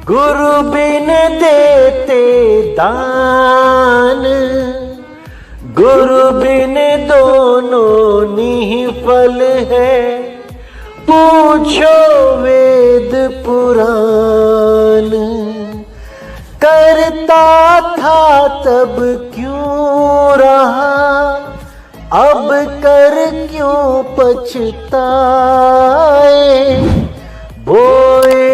गुरु बिन देते दान, गुरु बिन दोनों निःफल है। पूछो वेद पुराण, करता था तब क्यों रहा, अब कर क्यों पछताए। बोए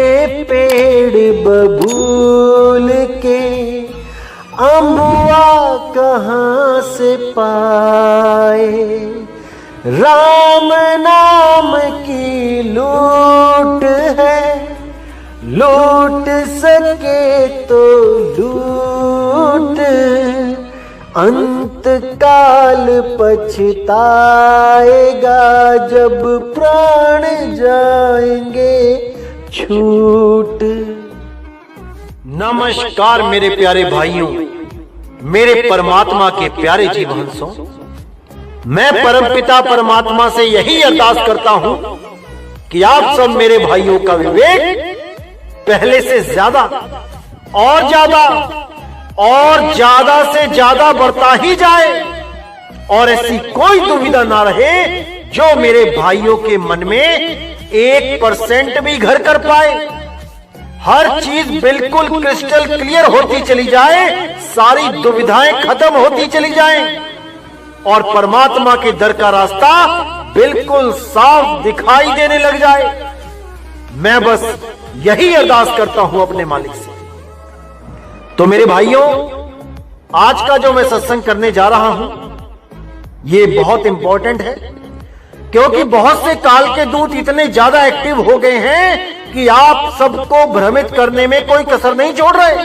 पेड़ बबूल के, अम्बुआ कहाँ से पाए। राम नाम की लूट है, लूट सके तो लूट। अंत काल पछताएगा, जब प्राण जाएंगे छूट। नमस्कार मेरे प्यारे भाइयों, मेरे परमात्मा के प्यारे जीवहंसों। मैं परमपिता परमात्मा से यही अरदास करता हूं कि आप सब मेरे भाइयों का विवेक पहले से ज्यादा और ज्यादा और ज्यादा से ज्यादा बढ़ता ही जाए, और ऐसी कोई दुविधा ना रहे जो मेरे भाइयों के मन में 1% भी घर कर पाए। हर चीज बिल्कुल क्रिस्टल क्लियर होती चली जाए, सारी दुविधाएं खत्म होती चली जाएं, और परमात्मा के दर का रास्ता बिल्कुल साफ दिखाई देने लग जाए। मैं बस यही अरदास करता हूं अपने मालिक से। तो मेरे भाइयों, आज का जो मैं सत्संग करने जा रहा हूं ये बहुत इंपॉर्टेंट है, क्योंकि बहुत से काल के दूत इतने ज्यादा एक्टिव हो गए हैं कि आप सबको भ्रमित करने में कोई कसर नहीं छोड़ रहे।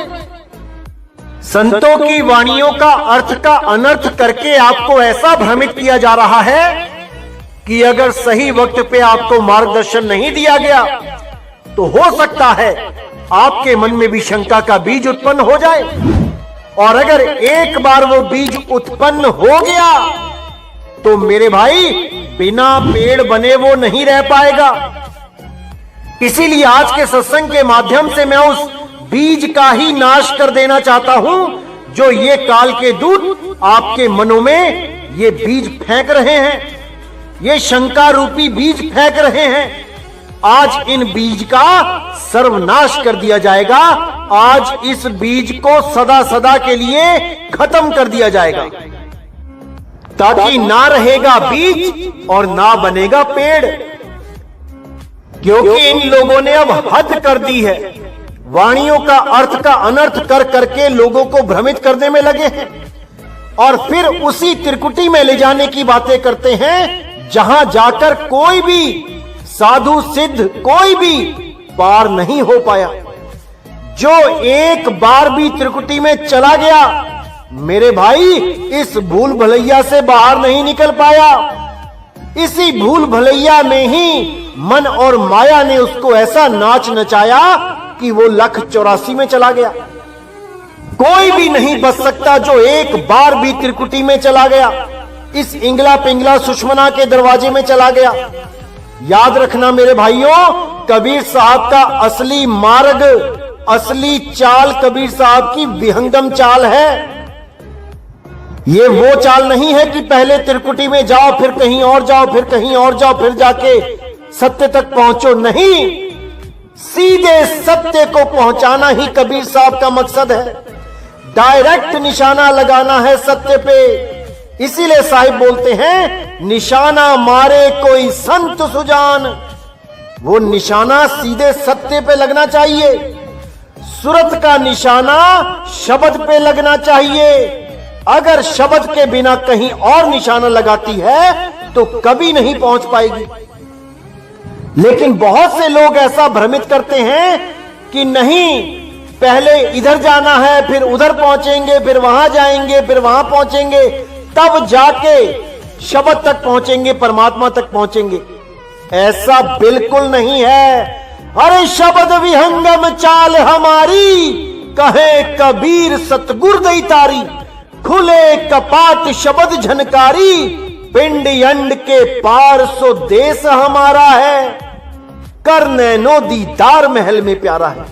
संतों की वाणियों का अर्थ का अनर्थ करके आपको ऐसा भ्रमित किया जा रहा है कि अगर सही वक्त पे आपको मार्गदर्शन नहीं दिया गया तो हो सकता है आपके मन में भी शंका का बीज उत्पन्न हो जाए, और अगर एक बार वो बीज उत्पन्न हो गया तो मेरे भाई बिना पेड़ बने वो नहीं रह पाएगा। इसीलिए आज के सत्संग के माध्यम से मैं उस बीज का ही नाश कर देना चाहता हूं जो ये काल के दूत आपके मनों में ये बीज फेंक रहे हैं, ये शंका रूपी बीज फेंक रहे हैं। आज इन बीज का सर्वनाश कर दिया जाएगा। आज इस बीज को सदा सदा के लिए खत्म कर दिया जाएगा, ताकि ना रहेगा बीज और ना बनेगा पेड़। क्योंकि इन लोगों ने अब हद कर दी है, वाणियों का अर्थ का अनर्थ कर करके लोगों को भ्रमित करने में लगे हैं, और फिर उसी त्रिकुटी में ले जाने की बातें करते हैं जहां जाकर कोई भी साधु सिद्ध कोई भी पार नहीं हो पाया। जो एक बार भी त्रिकुटी में चला गया मेरे भाई, इस भूल भलैया से बाहर नहीं निकल पाया। इसी भूल भलैया में ही मन और माया ने उसको ऐसा नाच नचाया कि वो 1,84 में चला गया। कोई भी नहीं बच सकता जो एक बार भी त्रिकुटी में चला गया, इस इंगला पिंगला सुषमना के दरवाजे में चला गया। याद रखना मेरे भाइयों, कबीर साहब का असली मार्ग, असली चाल कबीर साहब की विहंगम चाल है। ये वो चाल नहीं है कि पहले त्रिकुटी में जाओ, फिर कहीं और जाओ, फिर कहीं और जाओ, फिर जाके सत्य तक पहुंचो। नहीं, सीधे सत्य को पहुंचाना ही कबीर साहब का मकसद है। डायरेक्ट निशाना लगाना है सत्य पे। इसीलिए साहिब बोलते हैं, निशाना मारे कोई संत सुजान। वो निशाना सीधे सत्य पे लगना चाहिए। सूरत का निशाना शब्द पे लगना चाहिए। अगर शब्द के बिना कहीं और निशाना लगाती है तो कभी नहीं पहुंच पाएगी। लेकिन बहुत से लोग ऐसा भ्रमित करते हैं कि नहीं, पहले इधर जाना है, फिर उधर पहुंचेंगे, फिर वहां जाएंगे, फिर वहां पहुंचेंगे, तब जाके शब्द तक पहुंचेंगे, परमात्मा तक पहुंचेंगे। ऐसा बिल्कुल नहीं है। अरे शब्द विहंगम चाल हमारी, कहे कबीर सतगुर दई तारी। खुले कपाट शब्द झनकारी, पिंड अंड के पार सो देश हमारा है। कर नैनो दीदार महल में प्यारा है।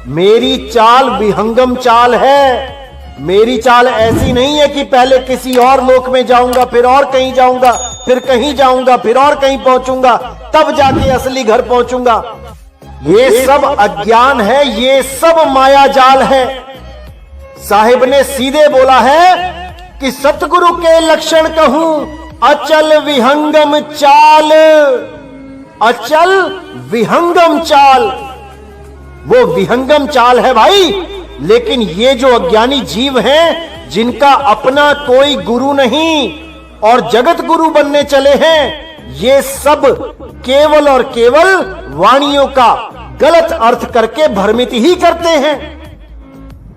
मेरी चाल विहंगम चाल है। मेरी चाल ऐसी नहीं है कि पहले किसी और लोक में जाऊंगा, फिर और कहीं जाऊंगा, फिर कहीं जाऊंगा, फिर और कहीं पहुंचूंगा, तब जाके असली घर पहुंचूंगा। ये सब अज्ञान है, ये सब माया जाल है। साहिब ने सीधे बोला है कि सतगुरु के लक्षण कहूं, अचल विहंगम चाल। अचल विहंगम चाल, वो विहंगम चाल है भाई। लेकिन ये जो अज्ञानी जीव हैं, जिनका अपना कोई गुरु नहीं और जगत गुरु बनने चले हैं, ये सब केवल और केवल वाणियों का गलत अर्थ करके भ्रमित ही करते हैं।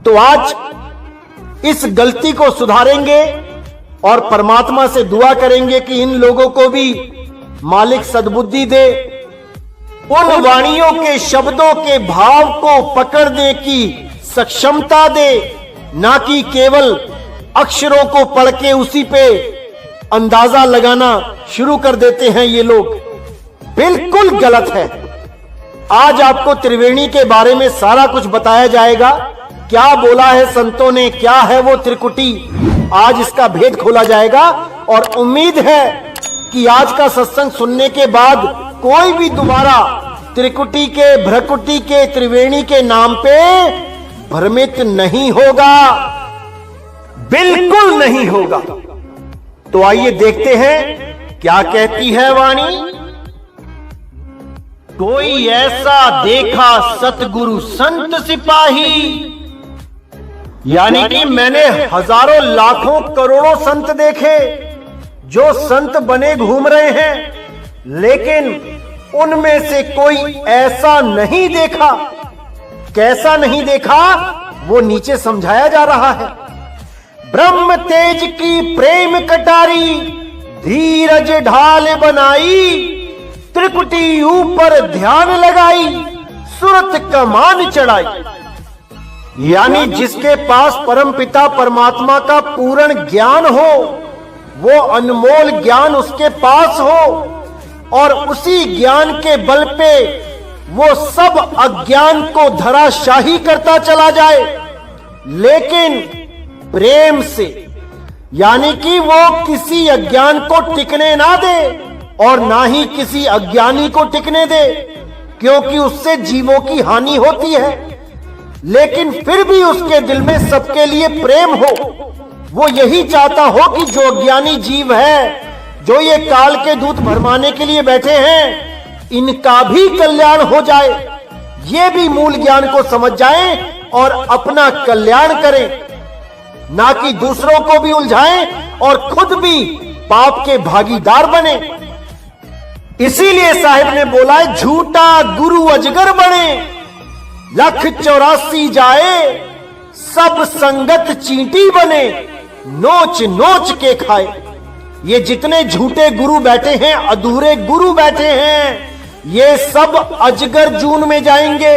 तो आज इस गलती को सुधारेंगे और परमात्मा से दुआ करेंगे कि इन लोगों को भी मालिक सद्बुद्धि दे, उन वाणियों के शब्दों के भाव को पकड़ने की सक्षमता दे, ना कि केवल अक्षरों को पढ़ के उसी पे अंदाजा लगाना शुरू कर देते हैं। ये लोग बिल्कुल गलत है। आज आपको त्रिवेणी के बारे में सारा कुछ बताया जाएगा, क्या बोला है संतों ने, क्या है वो त्रिकुटी, आज इसका भेद खोला जाएगा। और उम्मीद है कि आज का सत्संग सुनने के बाद कोई भी दोबारा त्रिकुटी के, भ्रकुटी के, त्रिवेणी के नाम पे भ्रमित नहीं होगा, बिल्कुल नहीं होगा। तो आइए देखते हैं क्या कहती है वाणी। कोई ऐसा देखा सतगुरु संत सिपाही, यानी कि मैंने हजारों लाखों करोड़ों संत देखे जो संत बने घूम रहे हैं, लेकिन उनमें से कोई ऐसा नहीं देखा। कैसा नहीं देखा, वो नीचे समझाया जा रहा है। ब्रह्म तेज की प्रेम कटारी, धीरज ढाल बनाई, त्रिकुटी ऊपर ध्यान लगाई, सुरत कमान चढ़ाई। यानी जिसके पास परमपिता परमात्मा का पूर्ण ज्ञान हो, वो अनमोल ज्ञान उसके पास हो, और उसी ज्ञान के बल पे वो सब अज्ञान को धराशाही करता चला जाए, लेकिन प्रेम से, यानी कि वो किसी अज्ञान को टिकने ना दे और ना ही किसी अज्ञानी को टिकने दे, क्योंकि उससे जीवों की हानि होती है। लेकिन फिर भी उसके दिल में सबके लिए प्रेम हो। वो यही चाहता हो कि जो अज्ञानी जीव है, जो ये काल के दूत भरमाने के लिए बैठे हैं, इनका भी कल्याण हो जाए, ये भी मूल ज्ञान को समझ जाएं और अपना कल्याण करें, ना कि दूसरों को भी उलझाएं और खुद भी पाप के भागीदार बने। इसीलिए साहिब ने बोला है, झूठा गुरु अजगर बने, 184 जाए, सब संगत चींटी बने, नोच नोच के खाए। ये जितने झूठे गुरु बैठे हैं, अधूरे गुरु बैठे हैं, ये सब अजगर जून में जाएंगे।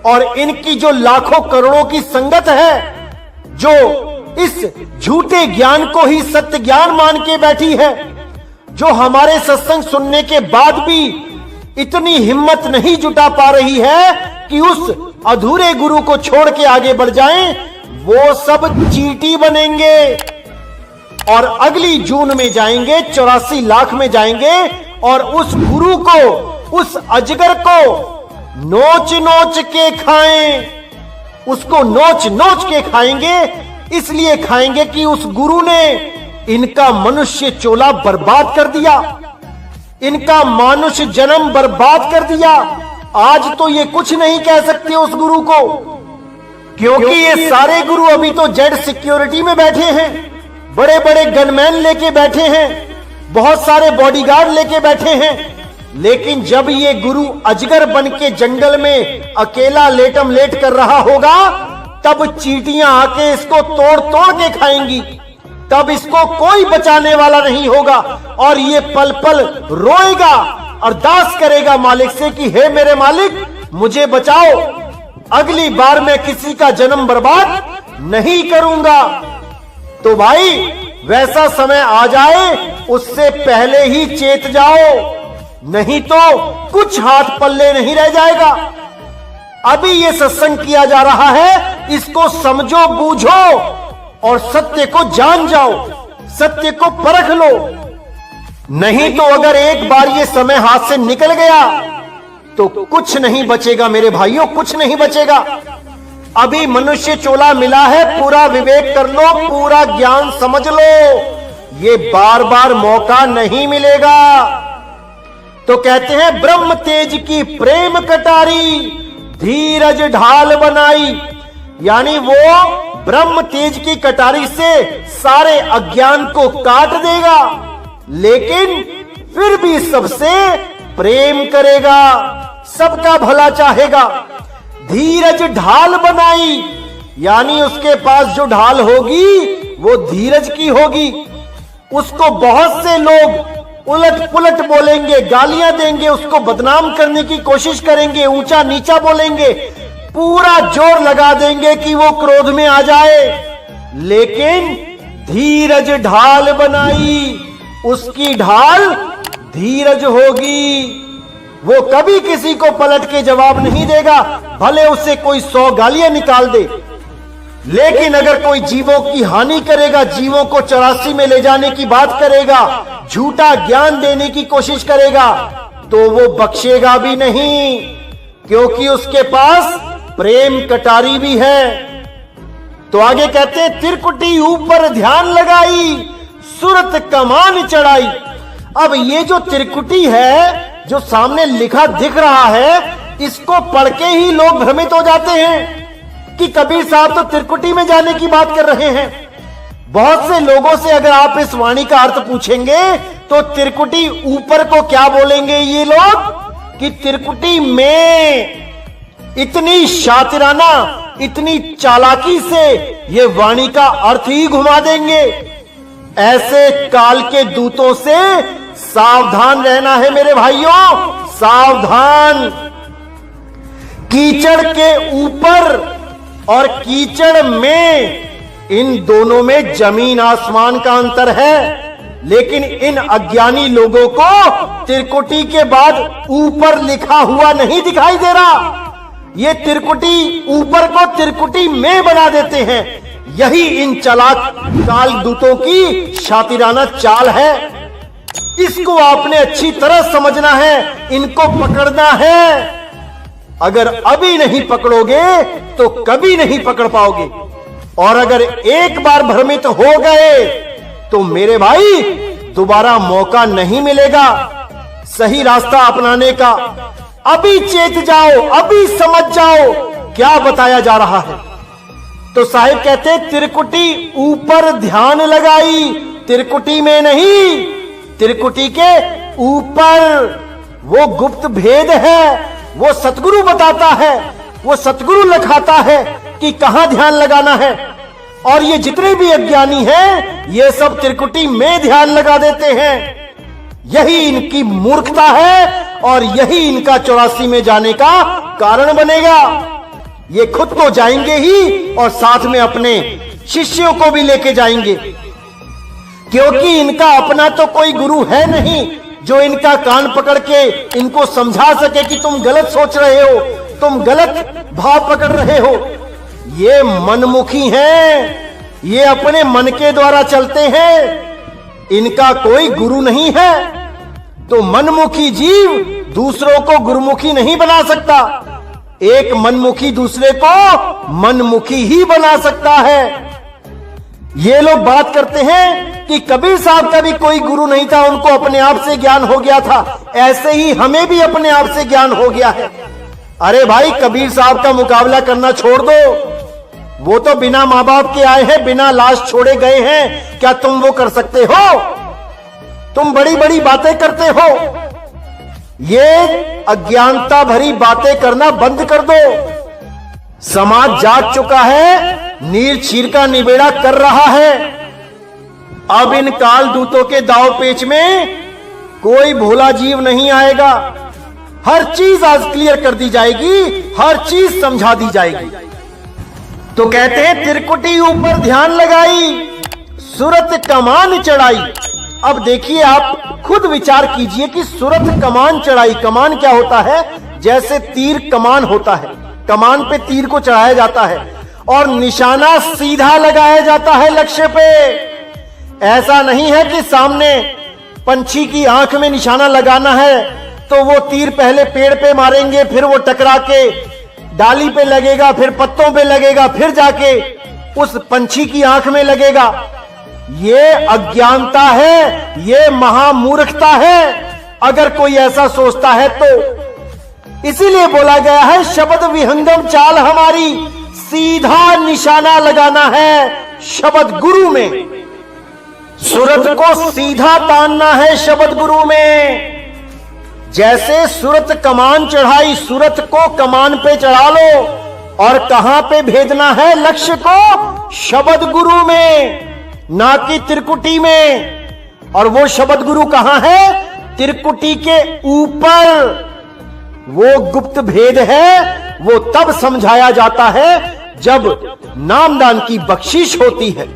और इनकी जो लाखों करोड़ों की संगत है, जो इस झूठे ज्ञान को ही सत्य ज्ञान मान के बैठी है, जो हमारे सत्संग सुनने के बाद भी इतनी हिम्मत नहीं जुटा पा रही है कि उस अधूरे गुरु को छोड़ के आगे बढ़ जाएं, वो सब चींटी बनेंगे और अगली जून में जाएंगे, 84 लाख में जाएंगे, और उस गुरु को, उस अजगर को नोच नोच के खाएं। उसको नोच नोच के खाएंगे, इसलिए खाएंगे कि उस गुरु ने इनका मनुष्य चोला बर्बाद कर दिया, इनका मानुष जन्म बर्बाद कर दिया। आज तो ये कुछ नहीं कह सकते उस गुरु को, क्योंकि ये सारे गुरु अभी तो जेड सिक्योरिटी में बैठे हैं, बड़े बड़े गनमैन लेके बैठे हैं, बहुत सारे बॉडीगार्ड लेके बैठे हैं। लेकिन जब ये गुरु अजगर बन के जंगल में अकेला लेटम लेट कर रहा होगा, तब चींटियां आके इसको तोड़ तोड़ के खाएंगी, तब इसको कोई बचाने वाला नहीं होगा। और ये पल पल रोएगा, अरदास करेगा मालिक से कि हे मेरे मालिक, मुझे बचाओ, अगली बार मैं किसी का जन्म बर्बाद नहीं करूंगा। तो भाई वैसा समय आ जाए, उससे पहले ही चेत जाओ, नहीं तो कुछ हाथ पल्ले नहीं रह जाएगा। अभी ये सत्संग किया जा रहा है, इसको समझो, बूझो और सत्य को जान जाओ, सत्य को परख लो। नहीं तो अगर एक बार ये समय हाथ से निकल गया तो कुछ नहीं बचेगा मेरे भाइयों, कुछ नहीं बचेगा। अभी मनुष्य चोला मिला है, पूरा विवेक कर लो, पूरा ज्ञान समझ लो, ये बार बार मौका नहीं मिलेगा। तो कहते हैं ब्रह्म तेज की प्रेम कटारी, धीरज ढाल बनाई, यानी वो ब्रह्म तेज की कटारी से सारे अज्ञान को काट देगा, लेकिन फिर भी सबसे प्रेम करेगा, सबका भला चाहेगा। धीरज ढाल बनाई, यानी उसके पास जो ढाल होगी वो धीरज की होगी। उसको बहुत से लोग उलट पुलट बोलेंगे, गालियां देंगे, उसको बदनाम करने की कोशिश करेंगे, ऊंचा नीचा बोलेंगे, पूरा जोर लगा देंगे कि वो क्रोध में आ जाए, लेकिन धीरज ढाल बनाई, उसकी ढाल धीरज होगी। वो कभी किसी को पलट के जवाब नहीं देगा, भले उससे कोई 100 गालियां निकाल दे, लेकिन अगर कोई जीवों की हानि करेगा, जीवों को 84 में ले जाने की बात करेगा, झूठा ज्ञान देने की कोशिश करेगा, तो वो बख्शेगा भी नहीं, क्योंकि उसके पास प्रेम कटारी भी है। तो आगे कहते हैं त्रिकुटी ऊपर ध्यान लगाई, सूरत कमान चढ़ाई। अब ये जो त्रिकुटी है, जो सामने लिखा दिख रहा है, इसको पढ़ के ही लोग भ्रमित हो जाते हैं कि कबीर साहब तो त्रिकुटी में जाने की बात कर रहे हैं। बहुत से लोगों से अगर आप इस वाणी का अर्थ पूछेंगे तो त्रिकुटी ऊपर को क्या बोलेंगे ये लोग, कि त्रिकुटी में। इतनी शातिराना, इतनी चालाकी से ये वाणी का अर्थ ही घुमा देंगे। ऐसे काल के दूतों से सावधान रहना है मेरे भाइयों, सावधान। कीचड़ के ऊपर और कीचड़ में, इन दोनों में जमीन आसमान का अंतर है, लेकिन इन अज्ञानी लोगों को त्रिकुटी के बाद ऊपर लिखा हुआ नहीं दिखाई दे रहा। ये त्रिकुटी ऊपर को त्रिकुटी में बना देते हैं। यही इन चालाक काल दूतों की शातिराना चाल है। इसको आपने अच्छी तरह समझना है, इनको पकड़ना है। अगर अभी नहीं पकड़ोगे तो कभी नहीं पकड़ पाओगे, और अगर एक बार भ्रमित हो गए तो मेरे भाई दोबारा मौका नहीं मिलेगा सही रास्ता अपनाने का। अभी चेत जाओ, अभी समझ जाओ क्या बताया जा रहा है। तो साहिब कहते हैं त्रिकुटी ऊपर ध्यान लगाई, त्रिकुटी में नहीं, त्रिकुटी के ऊपर। वो गुप्त भेद है, वो सतगुरु बताता है, वो सतगुरु लिखाता है कि कहां ध्यान लगाना है। और ये जितने भी अज्ञानी हैं, ये सब त्रिकुटी में ध्यान लगा देते हैं। यही इनकी मूर्खता है और यही इनका 84 में जाने का कारण बनेगा। ये खुद तो जाएंगे ही और साथ में अपने शिष्यों को भी लेके जाएंगे, क्योंकि इनका अपना तो कोई गुरु है नहीं जो इनका कान पकड़ के इनको समझा सके कि तुम गलत सोच रहे हो, तुम गलत भाव पकड़ रहे हो। ये मनमुखी हैं, ये अपने मन के द्वारा चलते हैं, इनका कोई गुरु नहीं है। तो मनमुखी जीव दूसरों को गुरुमुखी नहीं बना सकता, एक मनमुखी दूसरे को मनमुखी ही बना सकता है। ये लोग बात करते हैं कि कबीर साहब का भी कोई गुरु नहीं था, उनको अपने आप से ज्ञान हो गया था, ऐसे ही हमें भी अपने आप से ज्ञान हो गया है। अरे भाई, कबीर साहब का मुकाबला करना छोड़ दो, वो तो बिना मां बाप के आए हैं, बिना लाश छोड़े गए हैं। क्या तुम वो कर सकते हो? तुम बड़ी बड़ी बातें करते हो। ये अज्ञानता भरी बातें करना बंद कर दो। समाज जाग चुका है, नीर चीर का निबेड़ा कर रहा है। अब इन काल दूतों के दाव पेच में कोई भोला जीव नहीं आएगा। हर चीज आज क्लियर कर दी जाएगी, हर चीज समझा दी जाएगी। तो कहते हैं त्रिकुटी ऊपर ध्यान लगाई, सूरत कमान चढ़ाई। अब देखिए, आप खुद विचार कीजिए कि सूरत कमान चढ़ाई। कमान क्या होता है? जैसे तीर कमान होता है, कमान पे तीर को चढ़ाया जाता है और निशाना सीधा लगाया जाता है लक्ष्य पे। ऐसा नहीं है कि सामने पंछी की आंख में निशाना लगाना है तो वो तीर पहले पेड़ पे मारेंगे, फिर वो टकरा के डाली पे लगेगा, फिर पत्तों पे लगेगा, फिर जाके उस पंछी की आंख में लगेगा। ये अज्ञानता है, ये महामूर्खता है अगर कोई ऐसा सोचता है तो। इसीलिए बोला गया है शब्द विहंगम चाल हमारी, सीधा निशाना लगाना है शब्द गुरु में। सूरत को सीधा तानना है शब्द गुरु में। जैसे सूरत कमान चढ़ाई, सूरत को कमान पे चढ़ा लो और कहां पे भेदना है लक्ष्य को? शब्द गुरु में, ना कि त्रिकुटी में। और वो शब्द गुरु कहां है? त्रिकुटी के ऊपर। वो गुप्त भेद है, वो तब समझाया जाता है जब नामदान की बख्शिश होती है।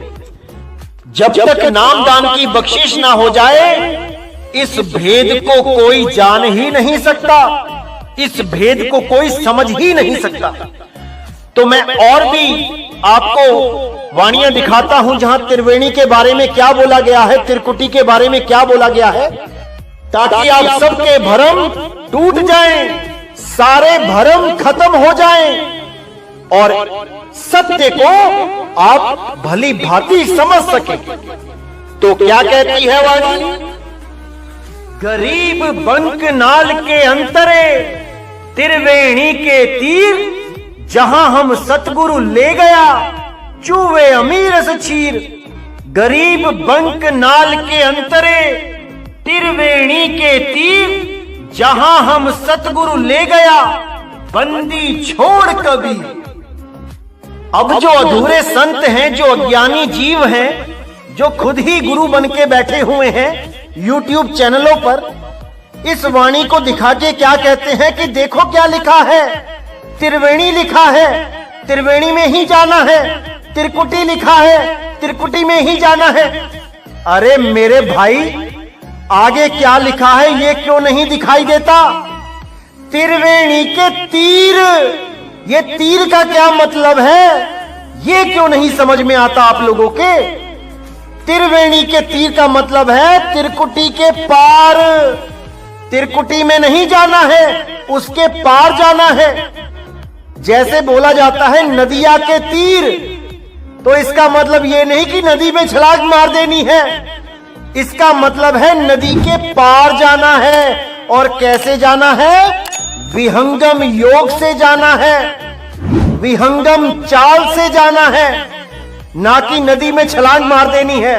जब तक नामदान की बख्शिश ना हो जाए इस भेद को कोई जान ही नहीं सकता, इस भेद को कोई समझ ही नहीं सकता। तो मैं और भी आपको वाणियां दिखाता हूं जहां त्रिवेणी के बारे में क्या बोला गया है, त्रिकुटी के बारे में क्या बोला गया है, ताकि आप सबके भ्रम टूट जाएं, सारे भ्रम खत्म हो जाएं और सत्य को आप भली भांति समझ सकें। तो क्या कहती है वाणी? गरीब बंक नाल के अंतरे त्रिवेणी के तीर, जहां हम सतगुरु ले गया चूवे अमीर से चीर। गरीब बंक नाल के अंतरे त्रिवेणी के तीर, जहां हम सतगुरु ले गया बंदी छोड़ कबीर। अब जो अधूरे संत हैं, जो अज्ञानी जीव हैं, जो खुद ही गुरु बन के बैठे हुए हैं YouTube चैनलों पर, इस वाणी को दिखा के क्या कहते हैं कि देखो क्या लिखा है, त्रिवेणी लिखा है, त्रिवेणी में ही जाना है, त्रिकुटी लिखा है, त्रिकुटी में ही जाना है। अरे मेरे भाई, आगे क्या लिखा है ये क्यों नहीं दिखाई देता? त्रिवेणी के तीर, ये तीर का क्या मतलब है ये क्यों नहीं समझ में आता आप लोगों के? त्रिवेणी के तीर का मतलब है त्रिकुटी के पार। त्रिकुटी में नहीं जाना है, उसके पार जाना है। जैसे बोला जाता है नदिया के तीर, तो इसका मतलब ये नहीं कि नदी में छलांग मार देनी है, इसका मतलब है नदी के पार जाना है। और कैसे जाना है? विहंगम योग से जाना है, विहंगम चाल से जाना है, ना कि नदी में छलांग मार देनी है।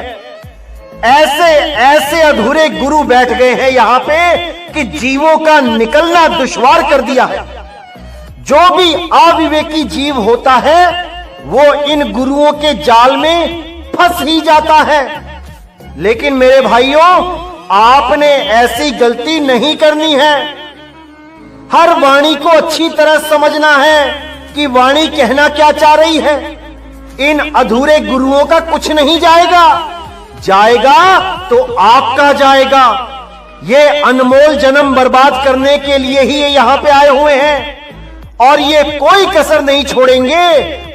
ऐसे ऐसे अधूरे गुरु बैठ गए हैं यहां पे कि जीवों का निकलना दुश्वार कर दिया है। जो भी अविवेकी जीव होता है वो इन गुरुओं के जाल में फंस ही जाता है। लेकिन मेरे भाइयों, आपने ऐसी गलती नहीं करनी है। हर वाणी को अच्छी तरह समझना है कि वाणी कहना क्या चाह रही है। इन अधूरे गुरुओं का कुछ नहीं जाएगा, जाएगा तो आपका जाएगा। ये अनमोल जन्म बर्बाद करने के लिए ही ये यहां पे आए हुए हैं और ये कोई कसर नहीं छोड़ेंगे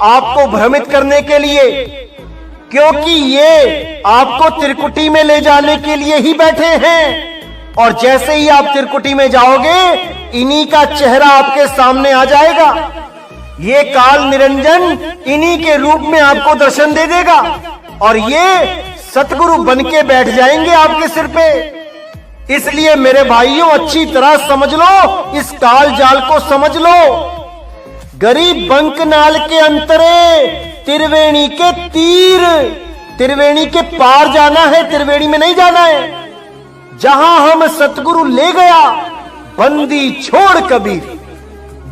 आपको भ्रमित करने के लिए, क्योंकि ये आपको त्रिकुटी में ले जाने के लिए ही बैठे हैं। और जैसे ही आप त्रिकुटी में जाओगे इन्हीं का चेहरा आपके सामने आ जाएगा। ये काल निरंजन इन्हीं के रूप में आपको दर्शन दे देगा और ये सतगुरु बन के बैठ जाएंगे आपके सिर पे। इसलिए मेरे भाइयों, अच्छी तरह समझ लो, इस काल जाल को समझ लो। गरीब बंक नाल के अंतरे त्रिवेणी के तीर, त्रिवेणी के पार जाना है, त्रिवेणी में नहीं जाना है। जहां हम सतगुरु ले गया बंदी छोड़ कबीर,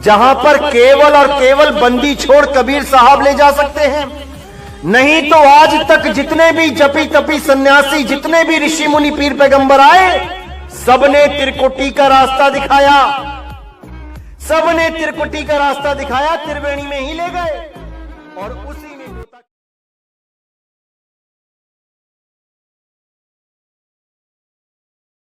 जहां पर केवल और केवल बंदी छोड़ कबीर साहब ले जा सकते हैं। नहीं तो आज तक जितने भी जपी तपी सन्यासी, जितने भी ऋषि मुनि पीर पैगंबर आए, सबने त्रिकुटी का रास्ता दिखाया, सबने त्रिकुटी का रास्ता दिखाया, त्रिवेणी में ही ले गए और उसी